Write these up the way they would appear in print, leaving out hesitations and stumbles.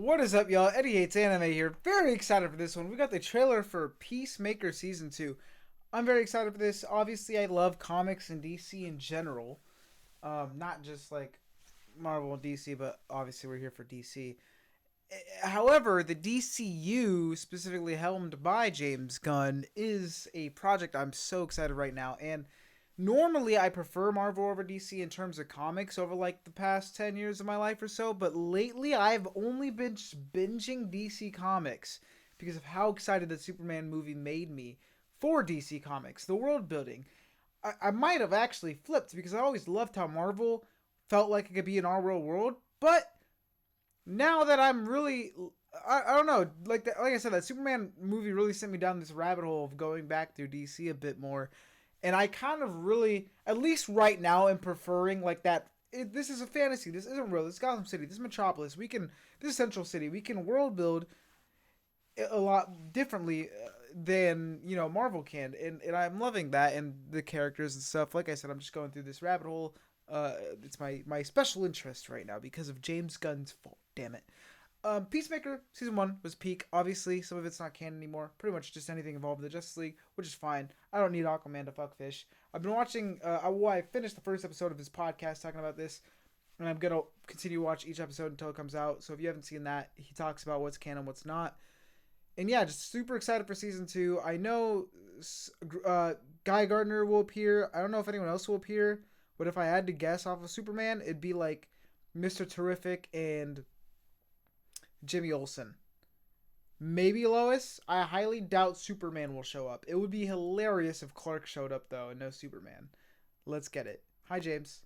What is up, y'all? Eddie Hates Anime here. Very excited for this one. We got the trailer for Peacemaker Season 2. I'm very excited for this. Obviously, I love comics and DC in general. Not just like Marvel and DC, but obviously we're here for DC. However, the DCU, specifically helmed by James Gunn, is a project I'm so excited right now. And normally I prefer Marvel over DC in terms of comics over like the past 10 years of my life or so, but lately I've only been binging DC Comics because of how excited the Superman movie made me for DC Comics. The world building. I might have actually flipped because I always loved how Marvel felt like it could be an all-world world, but now that I'm really, I don't know, like I said, that Superman movie really sent me down this rabbit hole of going back through DC a bit more. And I kind of really, at least right now, am preferring like that. This is a fantasy. This isn't real. This is Gotham City. This is Metropolis. This is Central City. We can world build a lot differently than Marvel can, and I'm loving that and the characters and stuff. Like I said, I'm just going through this rabbit hole. It's my special interest right now because of James Gunn's fault. Damn it. Peacemaker Season 1 was peak. Obviously, some of it's not canon anymore. Pretty much just anything involved in the Justice League, which is fine. I don't need Aquaman to fuck fish. I've been watching, I finished the first episode of his podcast talking about this, and I'm going to continue to watch each episode until it comes out. So if you haven't seen that, he talks about what's canon, what's not. And yeah, just super excited for Season 2. I know Guy Gardner will appear. I don't know if anyone else will appear, but if I had to guess off of Superman, it'd be like Mr. Terrific and Jimmy Olsen. Maybe Lois. I highly doubt Superman will show up. It would be hilarious if Clark showed up, though, and no Superman. Let's get it. Hi, James.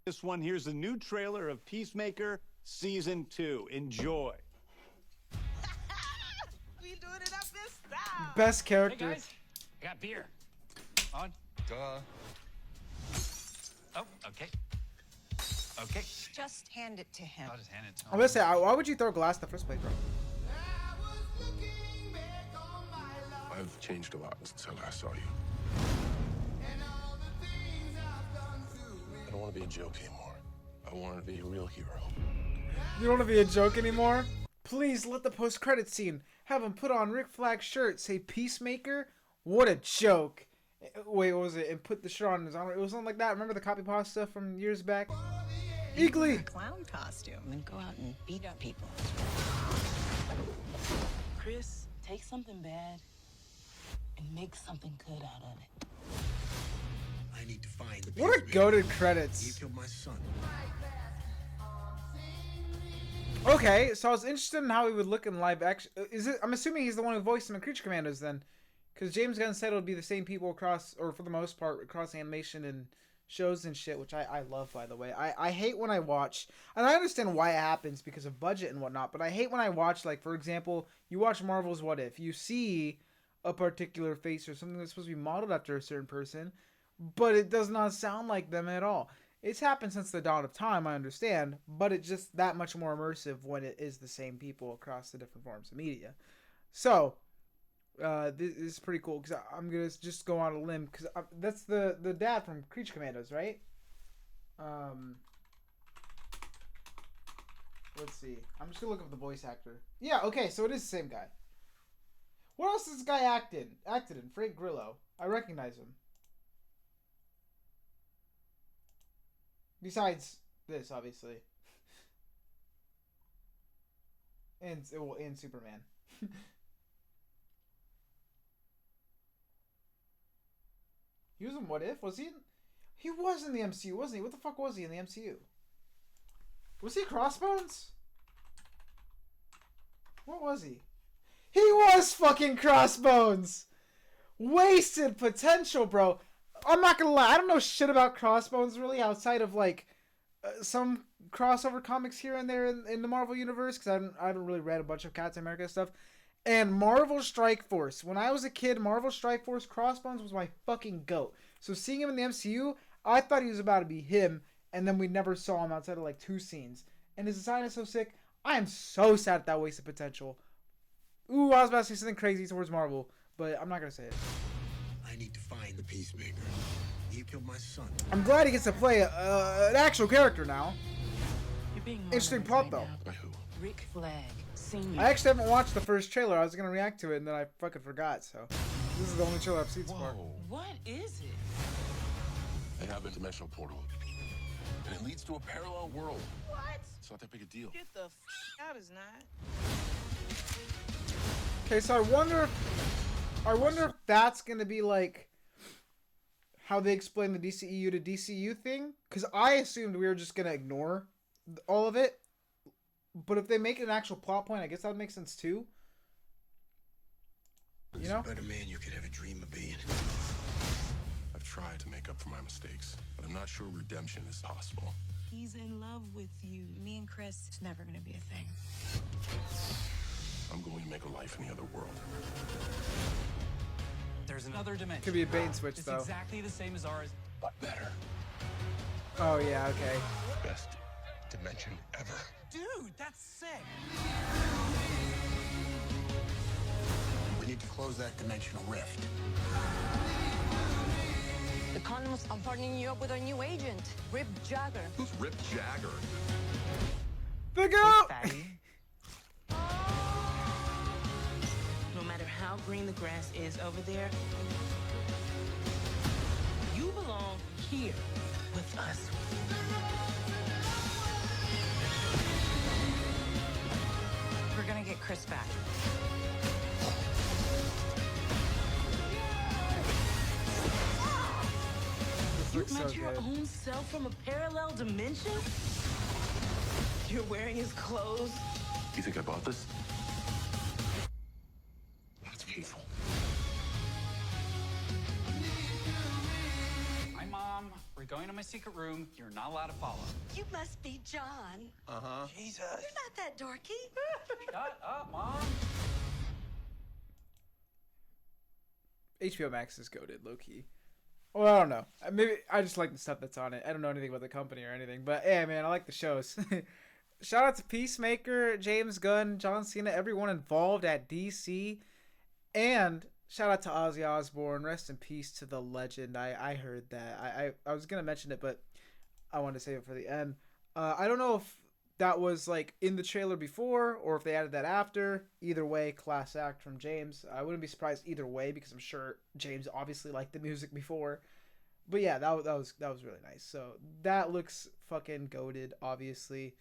This one, here's a new trailer of Peacemaker Season 2. Enjoy. We doing it up this style. Best character. Hey guys, I got beer. On. Duh. Oh, okay. Okay. Just hand it to him. I'll just hand it to him. I'm gonna say, why would you throw glass in the first place, bro? I've changed a lot since I last saw you. I don't want to be a joke anymore. I want to be a real hero. You don't want to be a joke anymore? Please let the post-credit scene have him put on Rick Flag's shirt, say Peacemaker. What a joke. Wait, what was it? And put the shirt on his arm. It was something like that. Remember the copy pasta from years back? Eagly. Wear a clown costume and go out and beat up people. Chris, take something bad and make something good out of it. I need to find the What a Peacemaker. goated He credits. killed my son. Okay, so I was interested in how he would look in live action. I'm assuming he's the one who voiced him in Creature Commandos then. Because James Gunn said it would be the same people across, or for the most part, across animation and shows and shit, which I love, by the way. I hate when I watch, and I understand why it happens because of budget and whatnot, but I hate when I watch, like, for example, you watch Marvel's What If. You see a particular face or something that's supposed to be modeled after a certain person, but it does not sound like them at all. It's happened since the dawn of time, I understand, but it's just that much more immersive when it is the same people across the different forms of media. So, this is pretty cool because I'm going to just go on a limb because that's the dad from Creature Commandos, right? Let's see. I'm just going to look up the voice actor. Yeah, okay, so it is the same guy. What else has this guy acted in? Frank Grillo. I recognize him. Besides this, obviously. and Superman. He was in What If? Was he? He was in the MCU, wasn't he? What the fuck was he in the MCU? Was he Crossbones? What was he? He was fucking Crossbones! Wasted potential, bro. I'm not gonna lie, I don't know shit about Crossbones really outside of like some crossover comics here and there in the Marvel universe because I haven't really read a bunch of Captain America stuff. And Marvel Strike Force. When I was a kid, Marvel Strike Force Crossbones was my fucking goat. So seeing him in the MCU, I thought he was about to be him, and then we never saw him outside of like 2 scenes. And his design is so sick. I am so sad at that wasted potential. Ooh, I was about to say something crazy towards Marvel, but I'm not gonna say it. I need to find the Peacemaker. He killed my son. I'm glad he gets to play an actual character now. You're being Interesting monitored plot right though. now. By who? Rick Flag, Senior. I actually haven't watched the first trailer. I was gonna react to it and then I fucking forgot. So this is the only trailer I've seen so far. What is it? They have a dimensional portal, and it leads to a parallel world. What? It's not that big a deal. Get the out, is not. Okay, so I wonder if that's gonna be like how they explain the DCEU to DCU thing. Because I assumed we were just gonna ignore all of it. But if they make it an actual plot point, I guess that would make sense too. You know? Better man you could ever dream of being. I've tried to make up for my mistakes, but I'm not sure redemption is possible. He's in love with you. Me and Chris, it's never gonna be a thing. I'm going to make a life in the other world. There's another dimension. Could be a bait and switch It's though. exactly the same as ours. But better. Oh yeah, okay. Best dimension ever. Dude, that's sick. We need to close that dimensional rift. The condoms are partnering you up with our new agent, Rip Jagger. Who's Rip Jagger? The goat! No matter how green the grass is over there, you belong here with us. We're gonna get Chris back. This You looks so met your good. own self from a parallel dimension? You're wearing his clothes? You think I bought this? That's painful. Hi, Mom. We're going to my secret room. You're not allowed to follow. You must be John. Jesus. You're not that dorky. Shut up, Mom. HBO Max is goated, low key. Well, I don't know. Maybe I just like the stuff that's on it. I don't know anything about the company or anything, but yeah, man, I like the shows. Shout out to Peacemaker, James Gunn, John Cena, everyone involved at DC, and shout out to Ozzy Osbourne. Rest in peace to the legend. I heard that. I was gonna mention it, but I wanted to save it for the end. I don't know if that was like in the trailer before or if they added that after. Either way, class act from James. I wouldn't be surprised either way because I'm sure James obviously liked the music before. But yeah, that was really nice. So that looks fucking goated, obviously.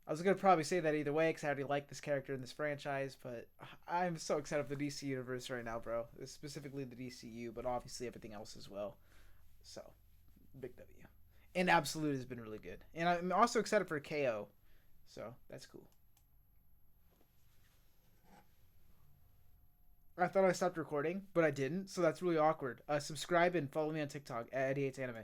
I was gonna probably say that either way because I already like this character in this franchise, but I'm so excited for the DC universe right now, bro. Specifically the DCU, but obviously everything else as well. So, big W. And Absolute has been really good. And I'm also excited for KO. So, that's cool. I thought I stopped recording, but I didn't, so that's really awkward. Subscribe and follow me on TikTok at 88anime.